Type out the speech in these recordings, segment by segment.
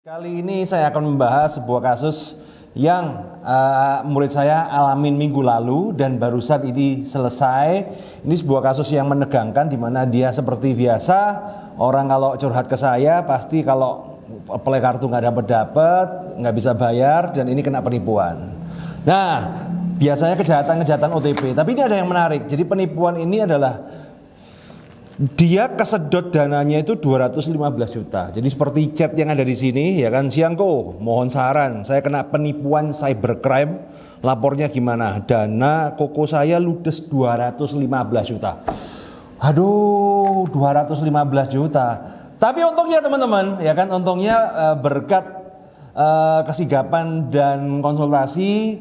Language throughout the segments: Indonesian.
Kali ini saya akan membahas sebuah kasus yang murid saya alamin minggu lalu dan barusan ini selesai. Ini sebuah kasus yang menegangkan di mana dia seperti biasa, orang kalau curhat ke saya pasti kalau apply kartu nggak dapat, nggak bisa bayar dan ini kena penipuan. Nah, biasanya kejahatan OTP, tapi ini ada yang menarik. Jadi penipuan ini adalah dia kesedot dananya itu 215 juta. Jadi seperti chat yang ada di sini, ya kan, Siangko, mohon saran, saya kena penipuan cybercrime, lapornya gimana? Dana koko saya ludes 215 juta. Aduh, 215 juta. Tapi untungnya teman-teman, ya kan, untungnya berkat kesigapan dan konsultasi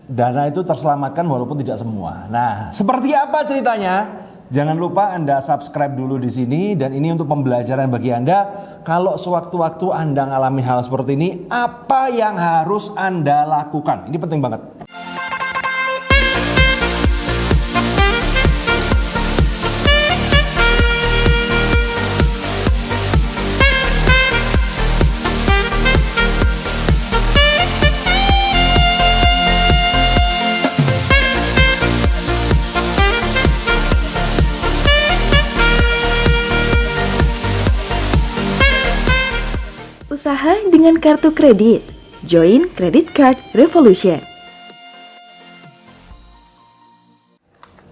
dana itu terselamatkan walaupun tidak semua. Nah, seperti apa ceritanya? Jangan lupa Anda subscribe dulu di sini dan ini untuk pembelajaran bagi Anda. Kalau sewaktu-waktu Anda mengalami hal seperti ini, apa yang harus Anda lakukan? Ini penting banget. Usaha dengan kartu kredit. Join Credit Card Revolution.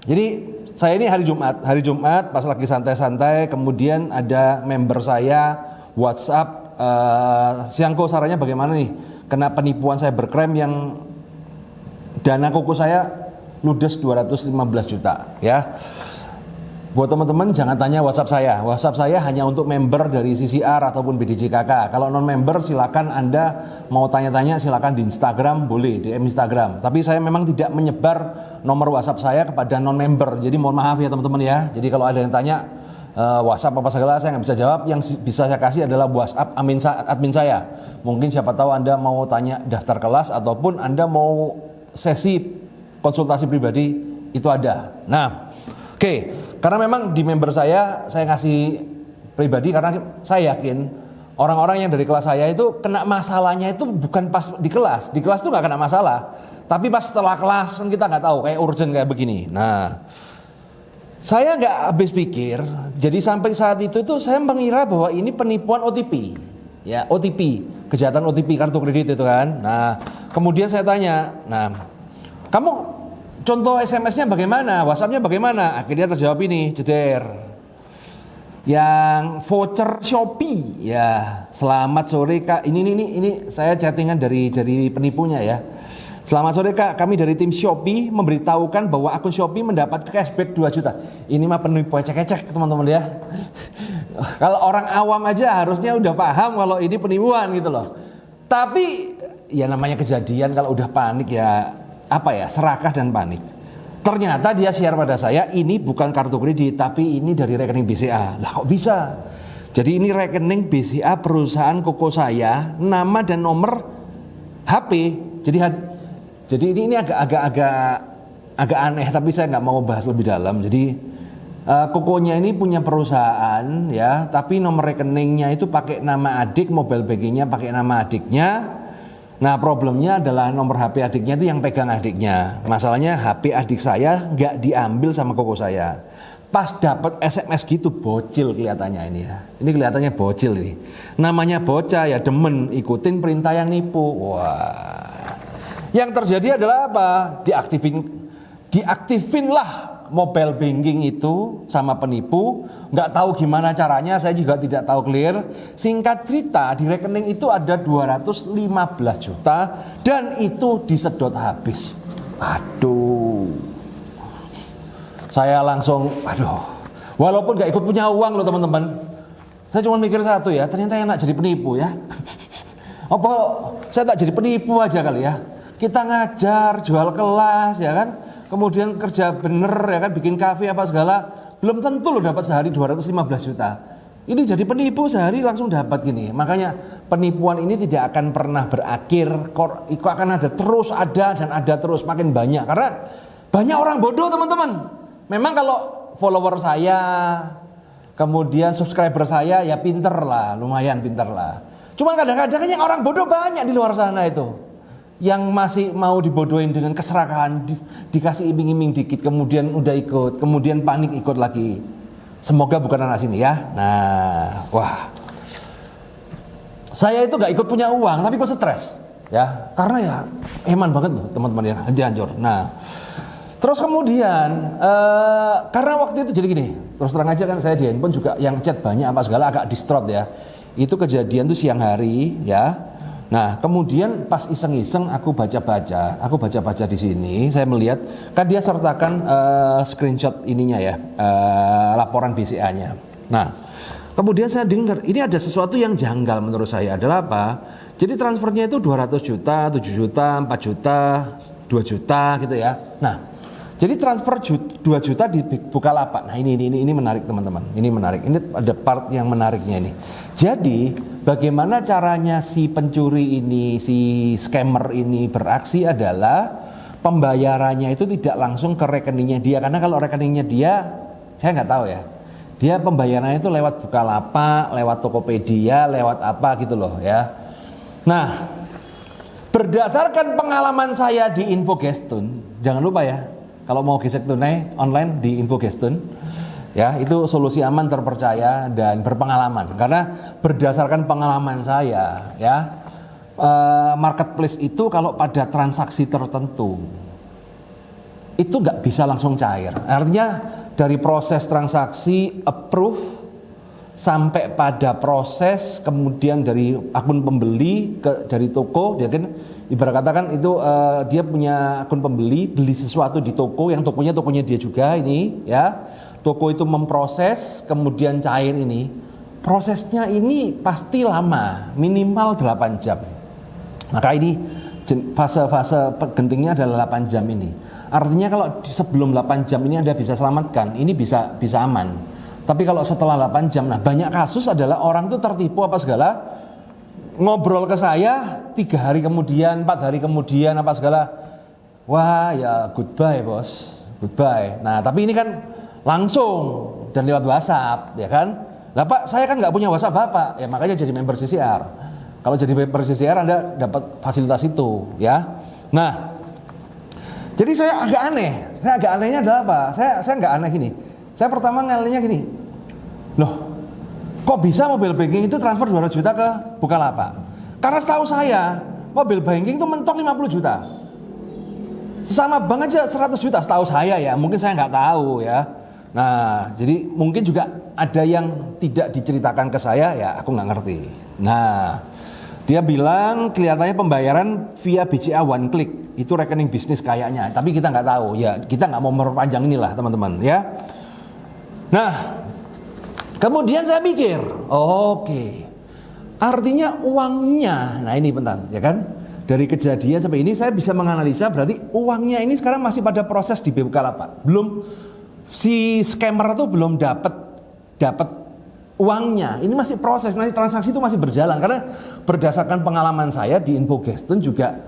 Jadi saya ini hari Jumat pas lagi santai-santai, kemudian ada member saya WhatsApp, Siangko sarannya bagaimana nih? Kena penipuan cybercrime yang dana koko saya ludes 215 juta, ya. Buat teman-teman jangan tanya WhatsApp saya. WhatsApp saya hanya untuk member dari CCR ataupun BDJKK. Kalau non member silakan Anda mau tanya-tanya silakan di Instagram, boleh DM Instagram. Tapi saya memang tidak menyebar nomor WhatsApp saya kepada non member. Jadi mohon maaf ya teman-teman ya. Jadi kalau ada yang tanya WhatsApp apa segala saya nggak bisa jawab. Yang bisa saya kasih adalah WhatsApp admin saya. Mungkin siapa tahu Anda mau tanya daftar kelas ataupun Anda mau sesi konsultasi pribadi itu ada. Nah, oke. Karena memang di member saya ngasih pribadi karena saya yakin orang-orang yang dari kelas saya itu kena masalahnya itu bukan pas di kelas. Di kelas tuh nggak kena masalah, tapi pas setelah kelas kan kita nggak tahu kayak urgent kayak begini. Nah, saya nggak habis pikir. Jadi sampai saat itu tuh saya mengira bahwa ini penipuan OTP, ya OTP, kejahatan OTP kartu kredit itu kan. Nah, kemudian saya tanya, nah kamu contoh SMS-nya bagaimana, WhatsApp-nya bagaimana? Akhirnya terjawab ini, jeder. Yang voucher Shopee, ya. Selamat sore Kak. Ini saya chattingan dari penipunya ya. Selamat sore Kak, kami dari tim Shopee memberitahukan bahwa akun Shopee mendapat cashback 2 juta. Ini mah penipu ecek-ecek teman-teman ya. Kalau orang awam aja harusnya udah paham kalau ini penipuan gitu loh. Tapi ya namanya kejadian kalau udah panik ya serakah dan panik. Ternyata dia share pada saya ini bukan kartu kredit tapi ini dari rekening BCA. Lah kok bisa? Jadi ini rekening BCA perusahaan koko saya, nama dan nomor HP. Jadi ini agak aneh tapi saya nggak mau bahas lebih dalam. Jadi kokonya ini punya perusahaan ya, tapi nomor rekeningnya itu pakai nama adik, mobile bankingnya pakai nama adiknya. Nah problemnya adalah nomor HP adiknya itu yang pegang adiknya. Masalahnya HP adik saya nggak diambil sama koko saya. Pas dapat SMS gitu bocil kelihatannya ini ya. Ini kelihatannya bocil ini. Namanya bocah ya demen ikutin perintah yang nipu. Wah. Yang terjadi adalah apa? Diaktifinlah mobile banking itu sama penipu. Nggak tahu gimana caranya, saya juga tidak tahu clear. Singkat cerita di rekening itu ada 215 juta dan itu disedot habis. Aduh. Saya langsung walaupun nggak ikut punya uang loh teman-teman. Saya cuma mikir satu ya, ternyata enak jadi penipu ya. Apa saya tak jadi penipu aja kali ya. Kita ngajar, jual kelas ya kan. Kemudian kerja bener ya kan, bikin kafe apa segala, belum tentu lo dapat sehari 215 juta. Ini jadi penipu sehari langsung dapat gini. Makanya penipuan ini tidak akan pernah berakhir. Kok akan ada terus, ada dan ada terus, makin banyak. Karena banyak orang bodoh teman-teman. Memang kalau follower saya Kemudian subscriber saya ya pinter lah, lumayan pinter lah. Cuman kadang-kadang yang orang bodoh banyak di luar sana itu. Yang masih mau dibodohin dengan keserakahan, dikasih iming-iming dikit, kemudian udah ikut, kemudian panik ikut lagi. Semoga bukan anak sini ya. Nah, wah. Saya itu gak ikut punya uang, tapi kok stres. Ya, karena ya eman banget loh teman-teman ya, hancur. Nah, terus kemudian karena waktu itu jadi gini, terus terang aja kan saya di handphone juga yang chat banyak apa segala agak distraught ya. Itu kejadian tuh siang hari ya. Nah kemudian pas iseng-iseng aku baca-baca di sini, saya melihat kan dia sertakan screenshot ininya ya, laporan BCA-nya. Nah kemudian saya dengar ini ada sesuatu yang janggal menurut saya adalah apa? Jadi transfernya itu 200 juta, 7 juta, 4 juta, 2 juta gitu ya. Nah jadi transfer 2 juta di Bukalapak. Nah ini menarik teman-teman. Ini menarik. Ini ada part yang menariknya ini. Jadi bagaimana caranya si pencuri ini, si scammer ini beraksi adalah pembayarannya itu tidak langsung ke rekeningnya dia. Karena kalau rekeningnya dia, saya nggak tahu ya. Dia pembayarannya itu lewat Bukalapak, lewat Tokopedia, lewat apa gitu loh ya. Nah, berdasarkan pengalaman saya di Infogestun, jangan lupa ya. Kalau mau gesek tunai online di Infogestun, ya itu solusi aman, terpercaya dan berpengalaman. Karena berdasarkan pengalaman saya, ya marketplace itu kalau pada transaksi tertentu itu nggak bisa langsung cair. Artinya dari proses transaksi approve sampai pada proses kemudian dari akun pembeli dari toko, dia kan ibarat katakan itu dia punya akun pembeli, beli sesuatu di toko yang tokonya dia juga ini ya. Toko itu memproses kemudian cair ini. Prosesnya ini pasti lama, minimal 8 jam. Maka ini fase-fase gentingnya adalah 8 jam ini. Artinya kalau sebelum 8 jam ini Anda bisa selamatkan, ini bisa aman. Tapi kalau setelah 8 jam, nah banyak kasus adalah orang tuh tertipu apa segala, ngobrol ke saya 3 hari kemudian, 4 hari kemudian apa segala, wah ya goodbye bos, goodbye. Nah tapi ini kan langsung dan lewat WhatsApp, ya kan? Lah Pak, saya kan nggak punya WhatsApp Bapak, ya makanya jadi member CCR. Kalau jadi member CCR Anda dapat fasilitas itu, ya. Nah, jadi saya agak aneh. Saya agak anehnya adalah apa? Saya nggak aneh gini. Saya pertama ngalihnya gini, loh kok bisa mobile banking itu transfer 200 juta ke Bukalapak? Karena setahu saya mobile banking itu mentok 50 juta. Sesama bank aja 100 juta setahu saya ya, mungkin saya nggak tahu ya. Nah jadi mungkin juga ada yang tidak diceritakan ke saya ya, aku nggak ngerti. Nah dia bilang kelihatannya pembayaran via BCA one click, itu rekening bisnis kayaknya, tapi kita nggak tahu ya, kita nggak mau memperpanjang inilah teman-teman ya. Nah, kemudian saya pikir, oke, artinya uangnya, nah ini bentar, ya kan? Dari kejadian sampai ini saya bisa menganalisa berarti uangnya ini sekarang masih pada proses di Bukalapak. Belum, si scammer itu belum dapat uangnya. Ini masih proses, nanti transaksi itu masih berjalan. Karena berdasarkan pengalaman saya di Infogestun juga,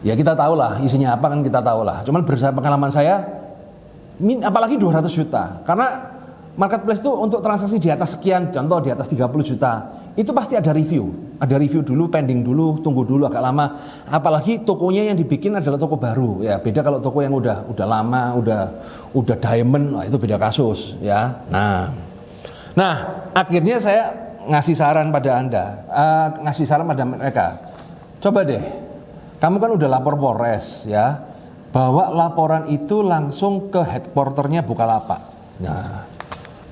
ya kita tahu lah isinya apa kan kita tahu lah. Cuman berdasarkan pengalaman saya, apalagi 200 juta, karena marketplace itu untuk transaksi di atas sekian, contoh di atas 30 juta, itu pasti ada review dulu, pending dulu, tunggu dulu agak lama, apalagi tokonya yang dibikin adalah toko baru, ya beda kalau toko yang udah lama, udah diamond, itu beda kasus, ya. Nah akhirnya saya ngasih saran pada Anda, ngasih saran pada mereka, coba deh, kamu kan udah lapor Polres, ya. Bawa laporan itu langsung ke headquarternya Bukalapak. Nah,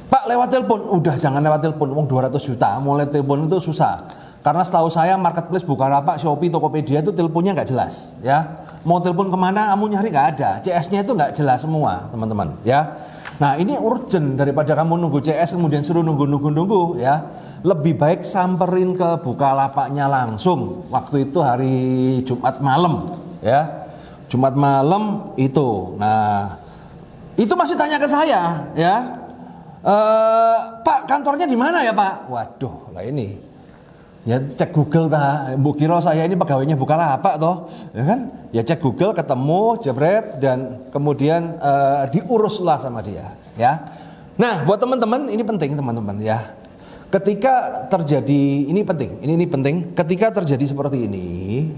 Pak lewat telepon, udah jangan lewat telepon, uang 200 juta, mulai telepon itu susah. Karena setahu saya marketplace Bukalapak, Shopee, Tokopedia itu teleponnya nggak jelas, ya. Mau telepon kemana, kamu nyari nggak ada, CS-nya itu nggak jelas semua, teman-teman, ya. Nah ini urgent daripada kamu nunggu CS kemudian suruh nunggu, ya. Lebih baik samperin ke Bukalapaknya langsung. Waktu itu hari Jumat malam, ya. Jumat malam itu, nah itu masih tanya ke saya, ya, Pak kantornya di mana ya Pak? Waduh, lah ini, ya cek Google ta, Bu kira saya ini pegawainya Bukalapak toh, ya kan? Ya cek Google ketemu, jebret dan kemudian diuruslah sama dia, ya. Nah, buat teman-teman ini penting teman-teman ya. Ketika terjadi ini penting. Ketika terjadi seperti ini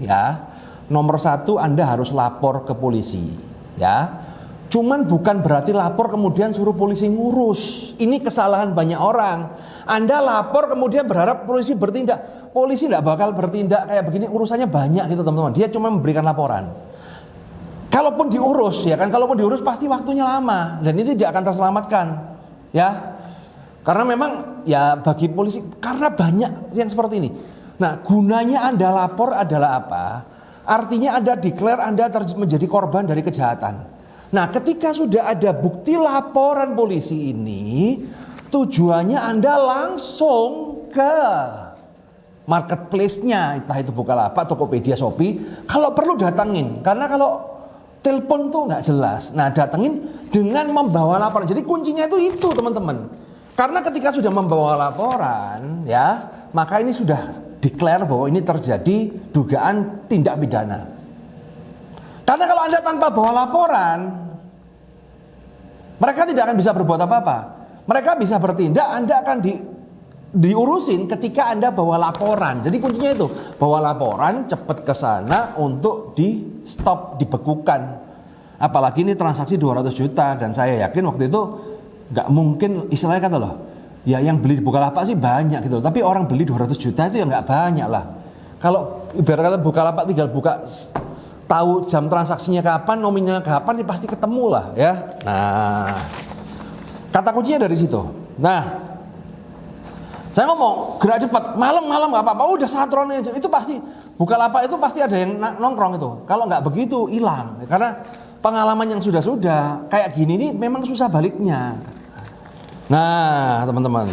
ya, nomor satu Anda harus lapor ke polisi ya. Cuman bukan berarti lapor kemudian suruh polisi ngurus. Ini kesalahan banyak orang. Anda lapor kemudian berharap polisi bertindak. Polisi tidak bakal bertindak kayak begini, urusannya banyak gitu teman-teman. Dia cuma memberikan laporan. Kalaupun diurus ya kan, kalaupun diurus pasti waktunya lama dan itu tidak akan terselamatkan ya. Karena memang ya bagi polisi karena banyak yang seperti ini. Nah, gunanya Anda lapor adalah apa? Artinya Anda declare Anda menjadi korban dari kejahatan. Nah, ketika sudah ada bukti laporan polisi ini, tujuannya Anda langsung ke marketplace-nya, entah itu Bukalapak, Tokopedia, Shopee. Kalau perlu datangin, karena kalau telepon tuh nggak jelas. Nah, datengin dengan membawa laporan. Jadi kuncinya itu teman-teman. Karena ketika sudah membawa laporan, ya, maka ini sudah declare bahwa ini terjadi dugaan tindak pidana. Karena kalau Anda tanpa bawa laporan, mereka tidak akan bisa berbuat apa-apa. Mereka bisa bertindak, Anda akan diurusin ketika Anda bawa laporan. Jadi kuncinya itu, bawa laporan, cepat ke sana untuk di stop, dibekukan. Apalagi ini transaksi 200 juta dan saya yakin waktu itu nggak mungkin, istilahnya kata loh, ya yang beli di Bukalapak sih banyak gitu, tapi orang beli 200 juta itu ya nggak banyak lah. Kalau ibarat kata Bukalapak tinggal buka, tahu jam transaksinya kapan, nominalnya kapan, ya pasti ketemu lah ya. Nah, kata kuncinya dari situ. Nah, saya ngomong gerak cepat, malam-malam nggak apa-apa, udah satron aja. Itu pasti Bukalapak itu pasti ada yang nongkrong itu. Kalau nggak begitu hilang, karena pengalaman yang sudah kayak gini nih memang susah baliknya. Nah, teman-teman.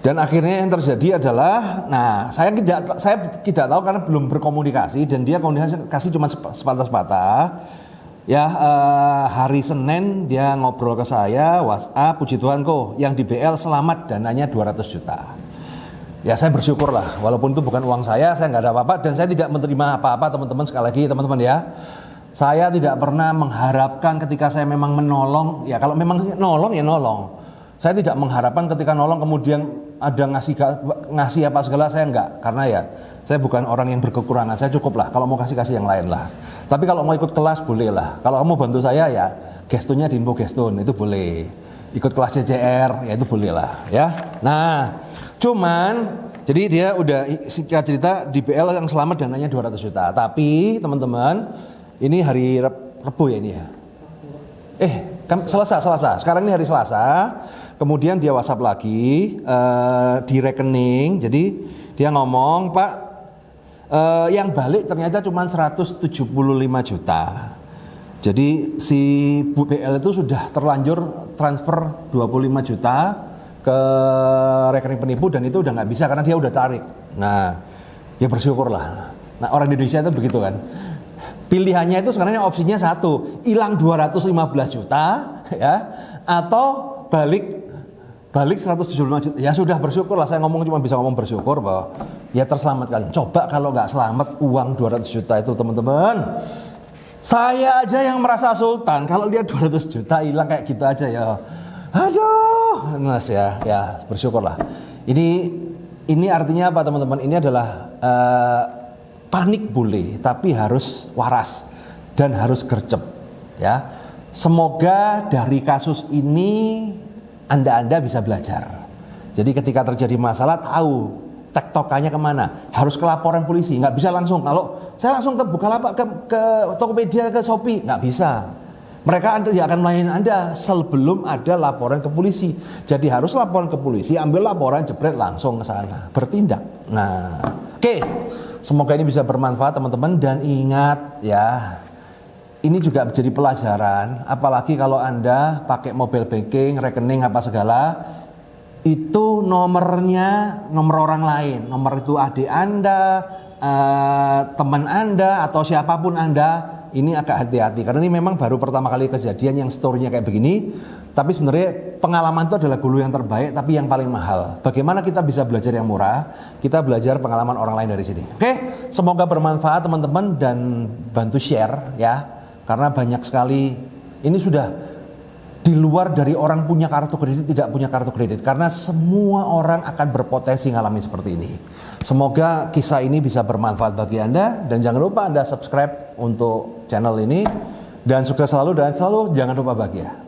Dan akhirnya yang terjadi adalah, nah, saya tidak tahu karena belum berkomunikasi dan dia komunikasi cuma sepatah-sepatah. Ya, hari Senin dia ngobrol ke saya, WhatsApp, puji Tuhan kok, yang di BL selamat dananya 200 juta. Ya saya bersyukur lah, walaupun itu bukan uang saya nggak ada apa-apa dan saya tidak menerima apa-apa teman-teman. Sekali lagi teman-teman ya, saya tidak pernah mengharapkan ketika saya memang menolong, ya kalau memang nolong ya nolong. Saya tidak mengharapkan ketika nolong kemudian ada ngasih apa segala, saya enggak. Karena ya saya bukan orang yang berkekurangan, saya cukup lah. Kalau mau kasih yang lain lah. Tapi kalau mau ikut kelas boleh lah. Kalau kamu bantu saya ya gestunnya di Info Gestun itu boleh. Ikut kelas CCR ya itu boleh lah ya. Nah cuman jadi dia udah singkat cerita di BL yang selamat dananya 200 juta. Tapi teman-teman ini hari Rabu ya ini ya. Selasa. Sekarang ini hari Selasa. Kemudian dia WhatsApp lagi di rekening. Jadi dia ngomong, Pak, yang balik ternyata cuma 175 juta. Jadi si Bu BL itu sudah terlanjur transfer 25 juta ke rekening penipu dan itu udah nggak bisa karena dia udah tarik. Nah, ya bersyukurlah. Nah, orang Indonesia itu begitu kan. Pilihannya itu sebenarnya opsinya satu, hilang 215 juta ya, atau balik 175 juta. Ya sudah bersyukurlah, saya cuma bisa ngomong bersyukur bahwa ya terselamatkan. Coba kalau nggak selamat uang 200 juta itu teman-teman. Saya aja yang merasa sultan kalau lihat 200 juta hilang kayak gitu aja ya. Aduh, Mas ya bersyukurlah. Ini artinya apa teman-teman? Ini adalah panik boleh, tapi harus waras dan harus gercep ya. Semoga dari kasus ini Anda bisa belajar. Jadi ketika terjadi masalah tahu tektokannya kemana, harus ke laporan polisi, nggak bisa langsung. Kalau saya langsung ke Bukalapak, ke Tokopedia, ke Shopee, nggak bisa. Mereka tidak akan melayani Anda sebelum ada laporan ke polisi. Jadi harus laporan ke polisi, ambil laporan, jepret langsung ke sana, bertindak. Nah, oke. Semoga ini bisa bermanfaat teman-teman dan ingat ya, ini juga menjadi pelajaran. Apalagi kalau Anda pakai mobile banking, rekening apa segala, itu nomornya nomor orang lain. Nomor itu adik Anda, teman Anda atau siapapun Anda. Ini agak hati-hati karena ini memang baru pertama kali kejadian yang story-nya kayak begini. Tapi sebenarnya pengalaman itu adalah guru yang terbaik tapi yang paling mahal. Bagaimana kita bisa belajar yang murah? Kita belajar pengalaman orang lain dari sini. Oke, semoga bermanfaat teman-teman dan bantu share ya. Karena banyak sekali ini sudah di luar dari orang punya kartu kredit, tidak punya kartu kredit, karena semua orang akan berpotensi ngalami seperti ini. Semoga kisah ini bisa bermanfaat bagi Anda, dan jangan lupa Anda subscribe untuk channel ini, dan sukses selalu, dan selalu jangan lupa bahagia.